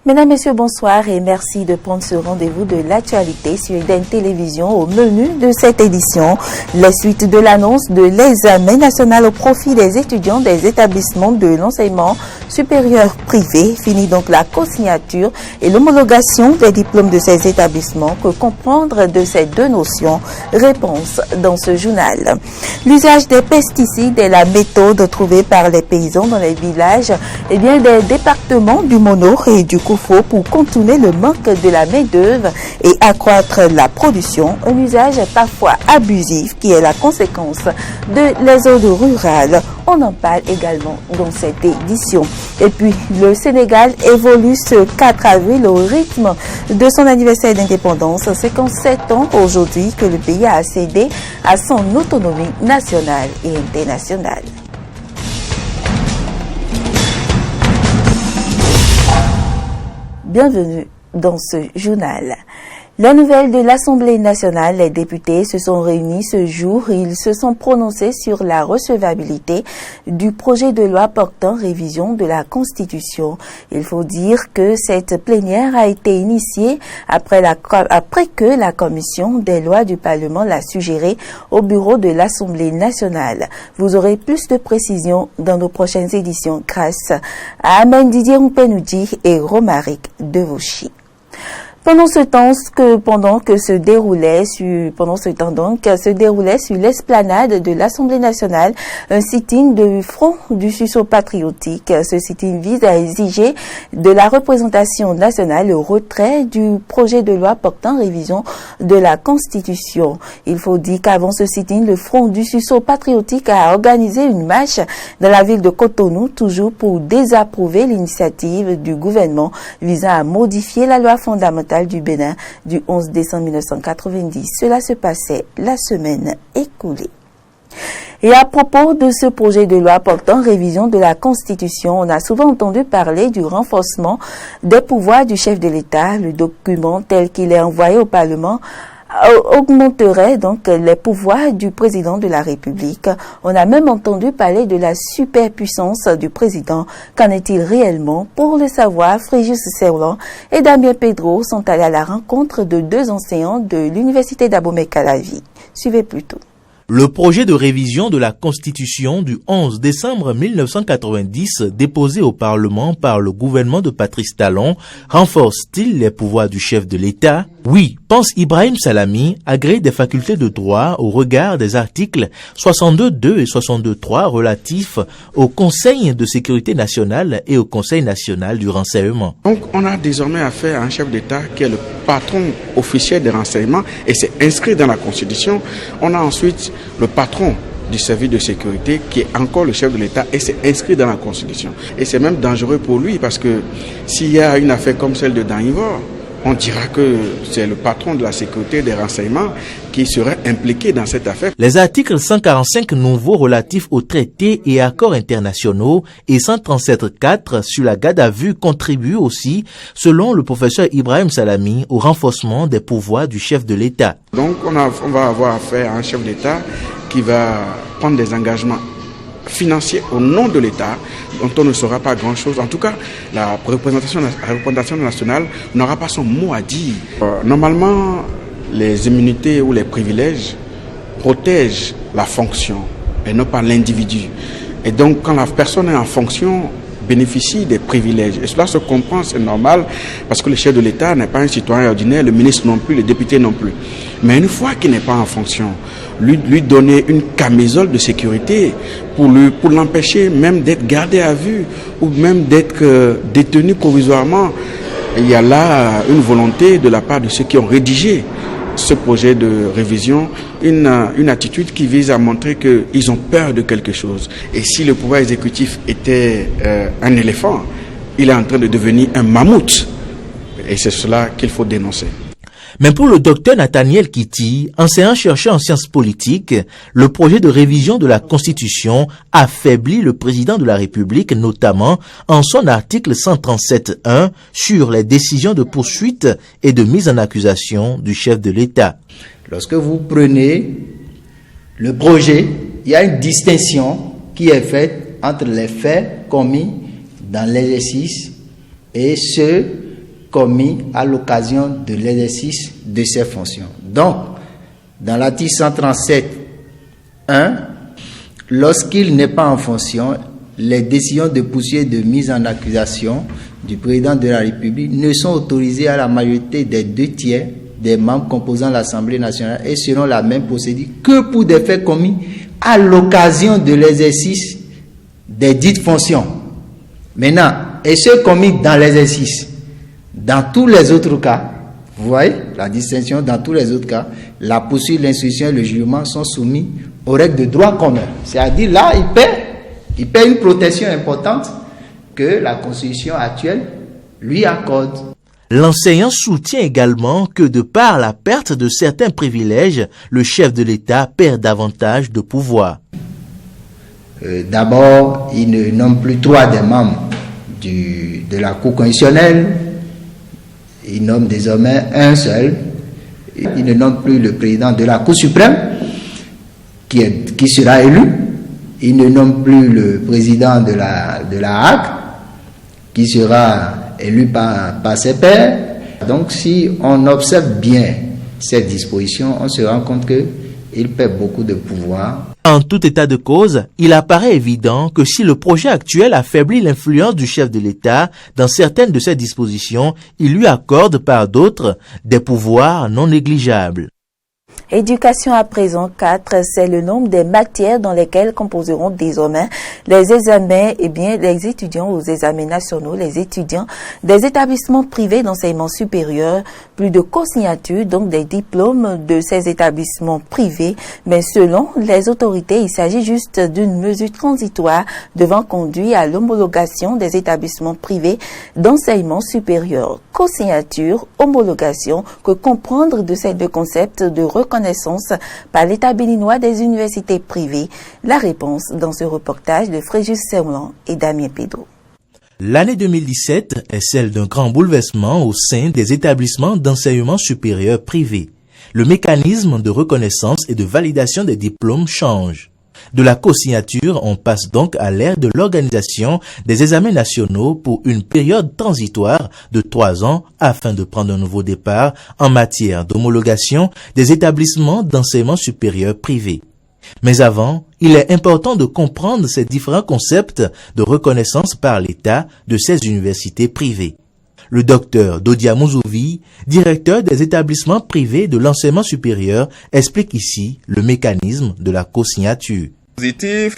Mesdames, Messieurs, bonsoir et merci de prendre ce rendez-vous de l'actualité sur Eden Télévision. Au menu de cette édition, les suites de l'annonce de l'examen national au profit des étudiants des établissements de l'enseignement supérieur privé. Finit donc la co-signature et l'homologation des diplômes de ces établissements. Que comprendre de ces deux notions? Réponse dans ce journal. L'usage des pesticides est la méthode trouvée par les paysans dans les villages des départements du Mono et du Koufo pour contourner le manque de la main-d'œuvre et accroître la production. Un usage parfois abusif qui est la conséquence de l'exode rural. On en parle également dans cette édition. Et puis, le Sénégal évolue ce 4 avril au rythme de son anniversaire d'indépendance. 57 ans aujourd'hui que le pays a accédé à son autonomie nationale et internationale. Bienvenue dans ce journal. La nouvelle de l'Assemblée nationale, les députés se sont réunis ce jour. Ils se sont prononcés sur la recevabilité du projet de loi portant révision de la Constitution. Il faut dire que cette plénière a été initiée après que la commission des lois du Parlement l'a suggéré au bureau de l'Assemblée nationale. Vous aurez plus de précisions dans nos prochaines éditions grâce à Amen Didier Mpenoudi et Romaric Devauchy. Pendant ce temps se déroulait sur l'esplanade de l'Assemblée nationale un sit-in du Front du sursaut patriotique. Ce sit-in vise à exiger de la représentation nationale le retrait du projet de loi portant révision de la Constitution. Il faut dire qu'avant ce sit-in, le Front du sursaut patriotique a organisé une marche dans la ville de Cotonou, toujours pour désapprouver l'initiative du gouvernement visant à modifier la loi fondamentale du Bénin du 11 décembre 1990. Cela se passait la semaine écoulée. Et à propos de ce projet de loi portant révision de la Constitution, on a souvent entendu parler du renforcement des pouvoirs du chef de l'État. Le document tel qu'il est envoyé au Parlement augmenterait donc les pouvoirs du président de la République. On a même entendu parler de la superpuissance du président. Qu'en est-il réellement? Pour le savoir, Fréjus Serlan et Damien Pedro sont allés à la rencontre de deux enseignants de l'université d'Abomey-Calavi. Suivez plutôt. Le projet de révision de la Constitution du 11 décembre 1990 déposé au Parlement par le gouvernement de Patrice Talon renforce-t-il les pouvoirs du chef de l'État? Oui, pense Ibrahim Salami, agréé des facultés de droit au regard des articles 62.2 et 62.3 relatifs au Conseil de sécurité nationale et au Conseil national du renseignement. Donc on a désormais affaire à un chef d'État qui est le patron officiel des renseignements et c'est inscrit dans la Constitution. On a ensuite le patron du service de sécurité qui est encore le chef de l'État et c'est inscrit dans la Constitution. Et c'est même dangereux pour lui parce que s'il y a une affaire comme celle de Danivor, on dira que c'est le patron de la sécurité des renseignements qui serait impliqué dans cette affaire. Les articles 145 nouveaux relatifs aux traités et accords internationaux et 137.4 sur la garde à vue contribuent aussi, selon le professeur Ibrahim Salami, au renforcement des pouvoirs du chef de l'État. Donc on va avoir affaire à un chef d'État qui va prendre des engagements financiers au nom de l'État, dont on ne saura pas grand-chose. En tout cas, la représentation nationale n'aura pas son mot à dire. Normalement, les immunités ou les privilèges protègent la fonction et non pas l'individu. Et donc, quand la personne est en fonction, bénéficie des privilèges. Et cela se comprend, c'est normal, parce que le chef de l'État n'est pas un citoyen ordinaire, le ministre non plus, le député non plus. Mais une fois qu'il n'est pas en fonction, lui donner une camisole de sécurité pour l'empêcher même d'être gardé à vue ou même d'être détenu provisoirement, il y a là une volonté de la part de ceux qui ont rédigé ce projet de révision, une attitude qui vise à montrer qu'ils ont peur de quelque chose. Et si le pouvoir exécutif était un éléphant, il est en train de devenir un mammouth. Et c'est cela qu'il faut dénoncer. Mais pour le docteur Nathaniel Kitty, enseignant-chercheur en sciences politiques, le projet de révision de la Constitution affaiblit le président de la République, notamment en son article 137.1 sur les décisions de poursuite et de mise en accusation du chef de l'État. Lorsque vous prenez le projet, il y a une distinction qui est faite entre les faits commis dans l'exercice et ceux commis à l'occasion de l'exercice de ses fonctions. Donc, dans l'article 137.1, lorsqu'il n'est pas en fonction, les décisions de poursuite de mise en accusation du président de la République ne sont autorisées à la majorité des 2/3 des membres composant l'Assemblée nationale et selon la même procédure que pour des faits commis à l'occasion de l'exercice des dites fonctions. Maintenant, et ceux commis dans l'exercice, dans tous les autres cas, vous voyez la distinction, dans tous les autres cas, la poursuite, l'instruction et le jugement sont soumis aux règles de droit commun. C'est-à-dire là, il paie une protection importante que la Constitution actuelle lui accorde. L'enseignant soutient également que de par la perte de certains privilèges, le chef de l'État perd davantage de pouvoir. D'abord, il ne nomme plus 3 des membres de la Cour constitutionnelle. Il nomme désormais un seul. Il ne nomme plus le président de la Cour suprême, qui sera élu. Il ne nomme plus le président de la Hague, qui sera élu par ses pairs. Donc, si on observe bien cette disposition, on se rend compte qu'il perd beaucoup de pouvoir. En tout état de cause, il apparaît évident que si le projet actuel affaiblit l'influence du chef de l'État dans certaines de ses dispositions, il lui accorde par d'autres des pouvoirs non négligeables. Éducation à présent 4, c'est le nombre des matières dans lesquelles composeront désormais les examens, les étudiants aux examens nationaux, les étudiants des établissements privés d'enseignement supérieur, plus de co-signatures, donc des diplômes de ces établissements privés, mais selon les autorités, il s'agit juste d'une mesure transitoire devant conduire à l'homologation des établissements privés d'enseignement supérieur. Co-signature, homologation, que comprendre de ces deux concepts de reconnaissance par l'État béninois des universités privées? La réponse dans ce reportage de Fréjus Serlan et Damien Pedro. L'année 2017 est celle d'un grand bouleversement au sein des établissements d'enseignement supérieur privés. Le mécanisme de reconnaissance et de validation des diplômes change. De la co-signature, on passe donc à l'ère de l'organisation des examens nationaux pour une période transitoire de 3 ans afin de prendre un nouveau départ en matière d'homologation des établissements d'enseignement supérieur privés. Mais avant, il est important de comprendre ces différents concepts de reconnaissance par l'État de ces universités privées. Le docteur Dodia Mouzouvi, directeur des établissements privés de l'enseignement supérieur, explique ici le mécanisme de la co-signature.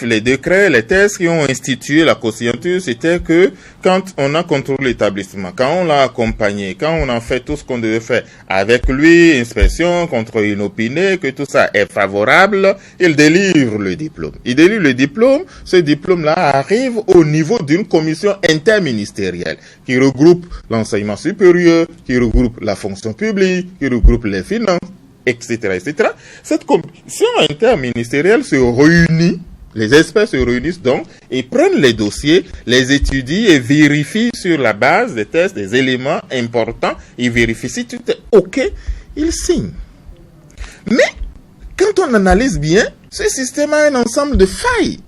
Les décrets, les tests qui ont institué la co-signature, c'était que quand on a contrôlé l'établissement, quand on l'a accompagné, quand on a fait tout ce qu'on devait faire avec lui, inspection, contrôle inopiné, que tout ça est favorable, il délivre le diplôme. Il délivre le diplôme, ce diplôme-là arrive au niveau d'une commission interministérielle qui regroupe l'enseignement supérieur, qui regroupe la fonction publique, qui regroupe les finances, etc., etc. Cette commission interministérielle se réunit, les experts se réunissent donc et prennent les dossiers, les étudient et vérifient sur la base des tests, des éléments importants, ils vérifient si tout est OK, ils signent. Mais, quand on analyse bien, ce système a un ensemble de failles.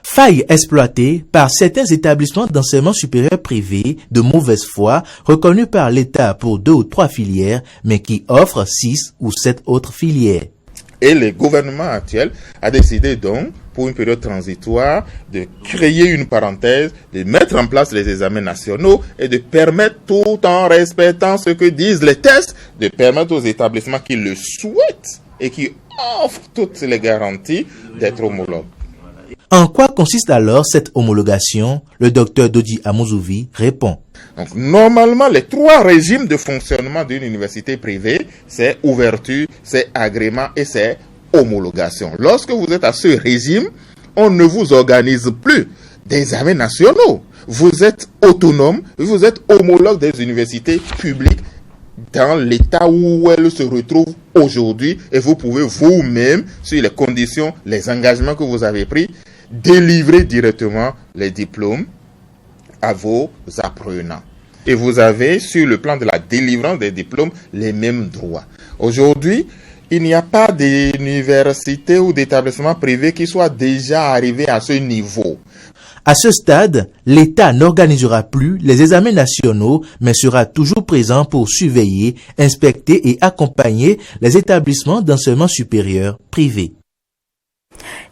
Failles exploitées par certains établissements d'enseignement supérieur privés de mauvaise foi reconnus par l'État pour 2 ou 3 filières, mais qui offrent 6 ou 7 autres filières. Et le gouvernement actuel a décidé donc, pour une période transitoire, de créer une parenthèse, de mettre en place les examens nationaux et de permettre, tout en respectant ce que disent les tests, de permettre aux établissements qui le souhaitent et qui offrent toutes les garanties d'être homologues. En quoi consiste alors cette homologation? Le docteur Dodi Amouzouvi répond. Donc, normalement, les 3 régimes de fonctionnement d'une université privée, c'est ouverture, c'est agrément et c'est homologation. Lorsque vous êtes à ce régime, on ne vous organise plus d'examens nationaux. Vous êtes autonome, vous êtes homologue des universités publiques dans l'état où elle se retrouve aujourd'hui et vous pouvez vous-même, sur les conditions, les engagements que vous avez pris, délivrer directement les diplômes à vos apprenants. Et vous avez, sur le plan de la délivrance des diplômes, les mêmes droits. Aujourd'hui, il n'y a pas d'université ou d'établissement privé qui soit déjà arrivé à ce niveau. À ce stade, l'État n'organisera plus les examens nationaux, mais sera toujours présent pour surveiller, inspecter et accompagner les établissements d'enseignement supérieur privés.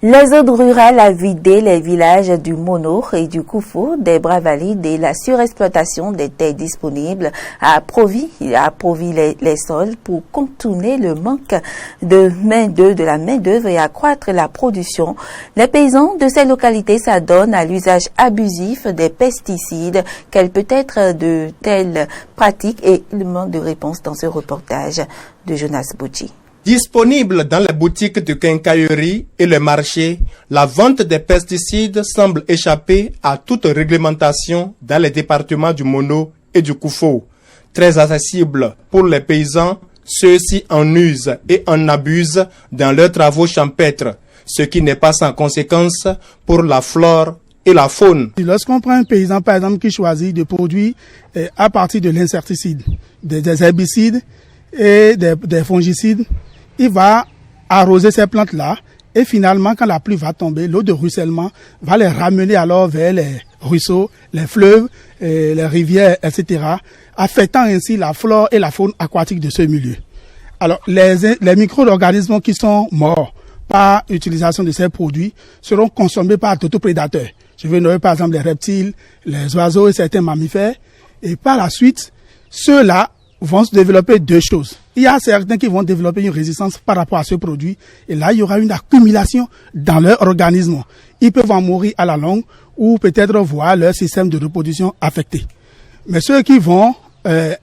Les aides rurales a vidé les villages du Mono et du Koufou des bras valides et la surexploitation des terres disponibles a approvi les sols pour contourner le manque de la main-d'œuvre et accroître la production. Les paysans de ces localités s'adonnent à l'usage abusif des pesticides. Quelle peut être de telles pratiques et éléments de réponse dans ce reportage de Jonas Bouchi. Disponible dans les boutiques de quincaillerie et les marchés, la vente des pesticides semble échapper à toute réglementation dans les départements du Mono et du Koufou. Très accessible pour les paysans, ceux-ci en usent et en abusent dans leurs travaux champêtres, ce qui n'est pas sans conséquence pour la flore et la faune. Lorsqu'on prend un paysan, par exemple, qui choisit de produire à partir de l'insecticide, des herbicides et des fongicides, il va arroser ces plantes-là et finalement, quand la pluie va tomber, l'eau de ruissellement va les ramener alors vers les ruisseaux, les fleuves, les rivières, etc., affectant ainsi la flore et la faune aquatique de ce milieu. Alors, les micro-organismes qui sont morts par utilisation de ces produits seront consommés par d'autres prédateurs. Je vais nommer par exemple les reptiles, les oiseaux et certains mammifères. Et par la suite, ceux-là vont se développer deux choses. Il y a certains qui vont développer une résistance par rapport à ce produit. Et là, il y aura une accumulation dans leur organisme. Ils peuvent en mourir à la longue ou peut-être voir leur système de reproduction affecté. Mais ceux qui vont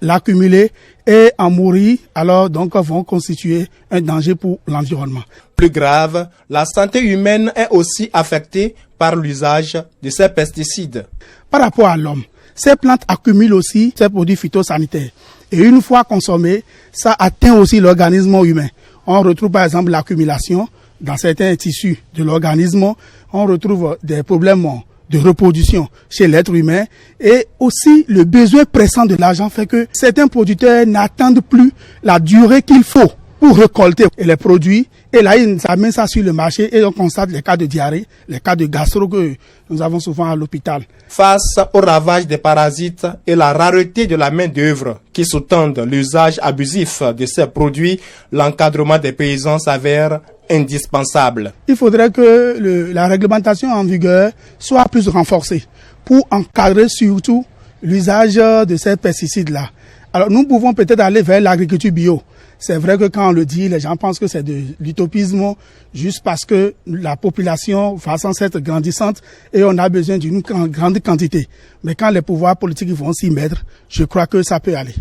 l'accumuler et en mourir, alors donc vont constituer un danger pour l'environnement. Plus grave, la santé humaine est aussi affectée par l'usage de ces pesticides. Par rapport à l'homme, ces plantes accumulent aussi ces produits phytosanitaires. Et une fois consommés, ça atteint aussi l'organisme humain. On retrouve par exemple l'accumulation dans certains tissus de l'organisme. On retrouve des problèmes de reproduction chez l'être humain. Et aussi le besoin pressant de l'argent fait que certains producteurs n'attendent plus la durée qu'il faut pour récolter les produits. Et là, ils amènent ça sur le marché et on constate les cas de diarrhée, les cas de gastro que nous avons souvent à l'hôpital. Face au ravage des parasites et la rareté de la main-d'œuvre qui sous-tendent l'usage abusif de ces produits, l'encadrement des paysans s'avère indispensable. Il faudrait que la réglementation en vigueur soit plus renforcée pour encadrer surtout l'usage de ces pesticides-là. Alors nous pouvons peut-être aller vers l'agriculture bio. C'est vrai que quand on le dit, les gens pensent que c'est de l'utopisme juste parce que la population va sans être grandissante et on a besoin d'une grande quantité. Mais quand les pouvoirs politiques vont s'y mettre, je crois que ça peut aller.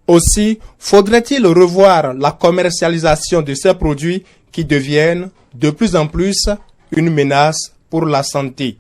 Aussi, faudrait-il revoir la commercialisation de ces produits qui deviennent de plus en plus une menace pour la santé.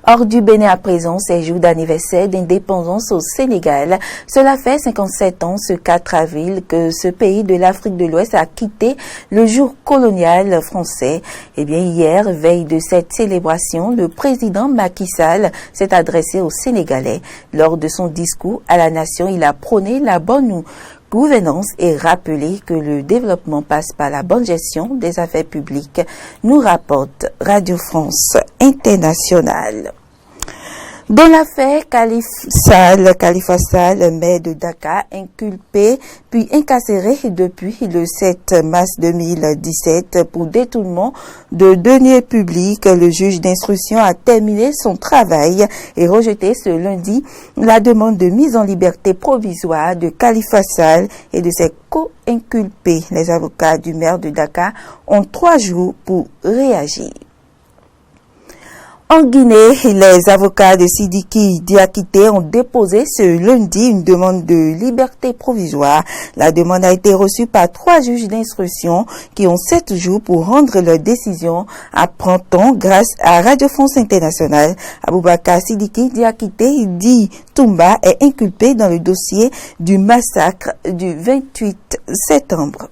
Hors du Bénin à présent, c'est jour d'anniversaire d'indépendance au Sénégal. Cela fait 57 ans ce 4 avril que ce pays de l'Afrique de l'Ouest a quitté le jour colonial français. Eh bien, hier, veille de cette célébration, le président Macky Sall s'est adressé aux Sénégalais. Lors de son discours à la nation, il a prôné la bonne gouvernance et rappelé que le développement passe par la bonne gestion des affaires publiques, nous rapporte Radio France Internationale. Dans l'affaire Khalifa Sall, maire de Dakar, inculpé puis incarcéré depuis le 7 mars 2017 pour détournement de deniers publics, le juge d'instruction a terminé son travail et rejeté ce lundi la demande de mise en liberté provisoire de Khalifa Sall et de ses co-inculpés. Les avocats du maire de Dakar ont 3 jours pour réagir. En Guinée, les avocats de Sidiki Diakité ont déposé ce lundi une demande de liberté provisoire. La demande a été reçue par 3 juges d'instruction qui ont 7 jours pour rendre leur décision, apprend-on grâce à Radio France Internationale. Aboubakar Sidiki Diakité dit Toumba est inculpé dans le dossier du massacre du 28 septembre.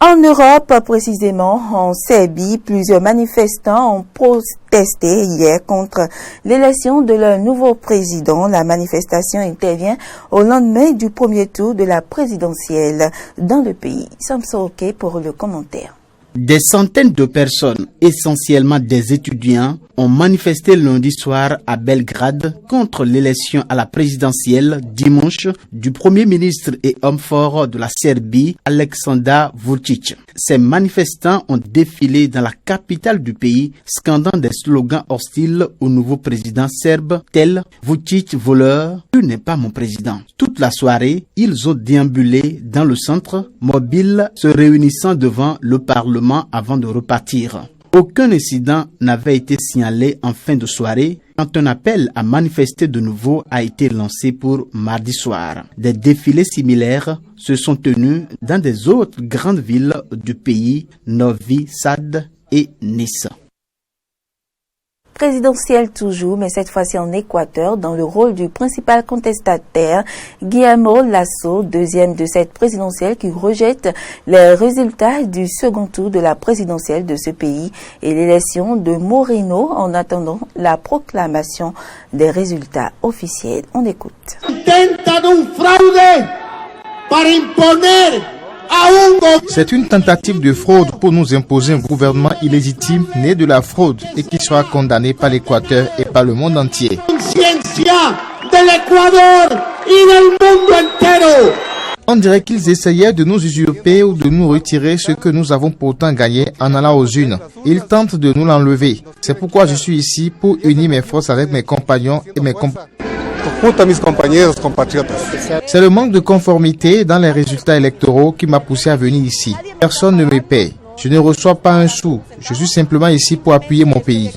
En Europe, précisément en Serbie, plusieurs manifestants ont protesté hier contre l'élection de leur nouveau président. La manifestation intervient au lendemain du premier tour de la présidentielle dans le pays. Samson Oké pour le commentaire. Des centaines de personnes, essentiellement des étudiants, ont manifesté lundi soir à Belgrade contre l'élection à la présidentielle dimanche du Premier ministre et homme fort de la Serbie, Aleksandar Vučić. Ces manifestants ont défilé dans la capitale du pays, scandant des slogans hostiles au nouveau président serbe, tel « Vučić voleur, tu n'es pas mon président ». Toute la soirée, ils ont déambulé dans le centre, mobiles, se réunissant devant le Parlement avant de repartir. Aucun incident n'avait été signalé en fin de soirée quand un appel à manifester de nouveau a été lancé pour mardi soir. Des défilés similaires se sont tenus dans des autres grandes villes du pays, Novi Sad et Nice. Présidentielle toujours, mais cette fois-ci en Équateur, dans le rôle du principal contestataire, Guillermo Lasso, deuxième de cette présidentielle qui rejette les résultats du second tour de la présidentielle de ce pays et l'élection de Moreno en attendant la proclamation des résultats officiels. On écoute. C'est une tentative de fraude pour nous imposer un gouvernement illégitime né de la fraude et qui sera condamné par l'Équateur et par le monde entier. On dirait qu'ils essayaient de nous usurper ou de nous retirer ce que nous avons pourtant gagné en allant aux urnes. Ils tentent de nous l'enlever. C'est pourquoi je suis ici pour unir mes forces avec mes compagnons et mes compatriotes. C'est le manque de conformité dans les résultats électoraux qui m'a poussé à venir ici. Personne ne me paye. Je ne reçois pas un sou. Je suis simplement ici pour appuyer mon pays.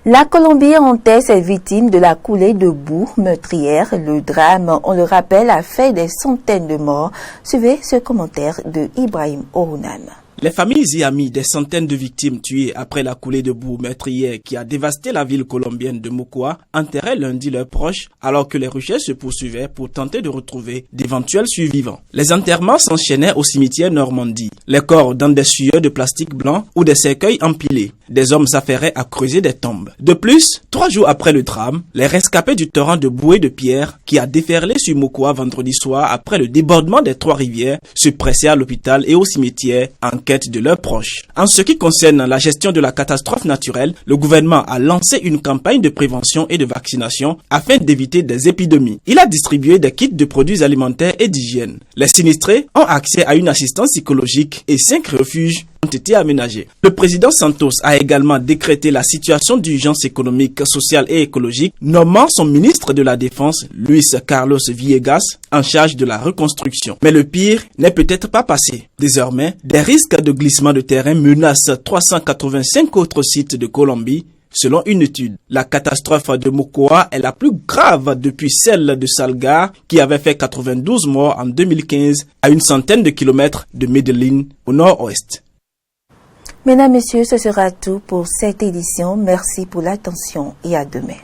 La Colombie enterre ses victimes de la coulée de boue meurtrière. Le drame, on le rappelle, a fait des centaines de morts. Suivez ce commentaire de Ibrahim Orunam. Les familles y amis des centaines de victimes tuées après la coulée de boue meurtrière qui a dévasté la ville colombienne de Mocoa enterraient lundi leurs proches alors que les recherches se poursuivaient pour tenter de retrouver d'éventuels survivants. Les enterrements s'enchaînaient au cimetière Normandie. Les corps dans des sueurs de plastique blanc ou des cercueils empilés. Des hommes s'affairaient à creuser des tombes. De plus, 3 jours après le drame, les rescapés du torrent de boue et de pierre qui a déferlé sur Mocoa vendredi soir après le débordement des 3 rivières se pressaient à l'hôpital et au cimetière en quête de leurs proches. En ce qui concerne la gestion de la catastrophe naturelle, le gouvernement a lancé une campagne de prévention et de vaccination afin d'éviter des épidémies. Il a distribué des kits de produits alimentaires et d'hygiène. Les sinistrés ont accès à une assistance psychologique et 5 refuges ont été aménagés. Le président Santos a également décrété la situation d'urgence économique, sociale et écologique, nommant son ministre de la Défense, Luis Carlos Villegas, en charge de la reconstruction. Mais le pire n'est peut-être pas passé. Désormais, des risques de glissement de terrain menacent 385 autres sites de Colombie. Selon une étude, la catastrophe de Mocoa est la plus grave depuis celle de Salgar qui avait fait 92 morts en 2015 à une centaine de kilomètres de Medellín au nord-ouest. Mesdames, Messieurs, ce sera tout pour cette édition. Merci pour l'attention et à demain.